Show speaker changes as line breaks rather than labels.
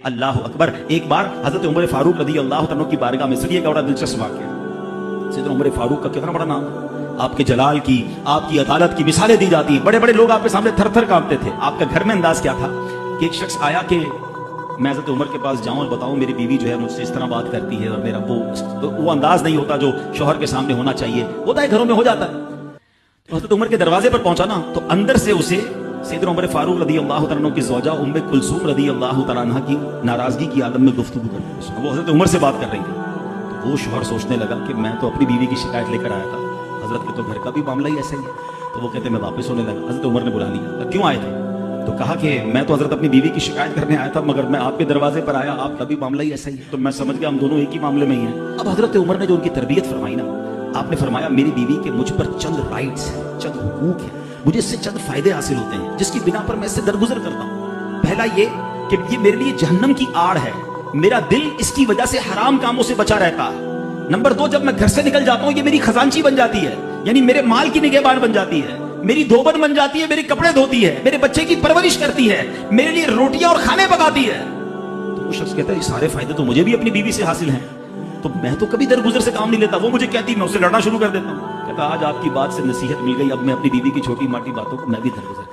अल्लाह अकबर। एक बार हजरत उमर फारूक रदी अल्लाह तआला की बारगाह में, सुनिएगा बड़ा दिलचस्प वाक़या। सैयदना उमर फारूक का कितना बड़ा नाम है, आपके जलाल की, आपकी अदालत की मिसालें दी जाती है। बड़े बड़े लोग आपके सामने थर थर कांपते थे। आपका घर में अंदाज क्या था कि एक शख्स आया कि मैं हजरत उमर के पास जाऊं और बताऊं मेरी बीवी जो है मुझसे इस तरह बात करती है, और मेरा वो अंदाज नहीं होता जो शौहर के सामने होना चाहिए, होता है घरों में हो जाता है। तो हजरत उमर के दरवाजे पर पहुंचा ना, तो अंदर से उसे सैयदना उमर फारूक रदी अल्लाह तआला अन्हु की ज़ौजा उम्मे कुलसूम रदी अल्लाह तआला अन्हा की नाराजगी की आदम में गुफ्तगू कर रही थी। वो हजरत उमर से बात कर रही थी। तो वो शौहर सोचने लगा कि मैं तो अपनी बीवी की शिकायत लेकर आया था, हजरत के तो घर का भी मामला ही ऐसा ही है। तो वो कहते मैं वापस होने लगा। हजरत उमर ने बुला लिया, क्यों आए थे? तो कहा कि मैं तो हजरत अपनी बीवी की शिकायत करने आया था, मगर मैं आपके दरवाजे पर आया, आपका भी मामला ही ऐसा ही है। तो मैं समझ गया हम दोनों एक ही मामले में ही हैं। अब हजरत उमर ने जो उनकी तरबियत फरमाई ना, आपने फरमाया मेरी बीवी के मुझ पर चंद राइट्स हैं, चंद हुकूक हैं, मुझे इससे चंद फायदे हासिल होते हैं जिसकी बिना पर मैं इससे दरगुजर करता हूँ। पहला ये कि ये मेरे लिए जहन्नम की आड़ है, मेरा दिल इसकी वजह से हराम कामों से बचा रहता है। नंबर दो, जब मैं घर से निकल जाता हूँ ये मेरी खजांची बन जाती है, यानी मेरे माल की निगहबान बन जाती है, मेरी धोबन बन जाती है, मेरे कपड़े धोती है, मेरे बच्चे की परवरिश करती है, मेरे लिए रोटियां और खाने पकाती है। तो वो शख्स कहता है ये सारे फायदे तो मुझे भी अपनी बीवी से हासिल हैं, तो मैं तो कभी दरगुजर से काम नहीं लेता। वो मुझे कहती मैं उससे लड़ना शुरू कर देता हूँ। कहता आज आपकी बात से नसीहत मिल गई, अब मैं अपनी बीवी की छोटी मोटी बातों को मैं भी दरगुजर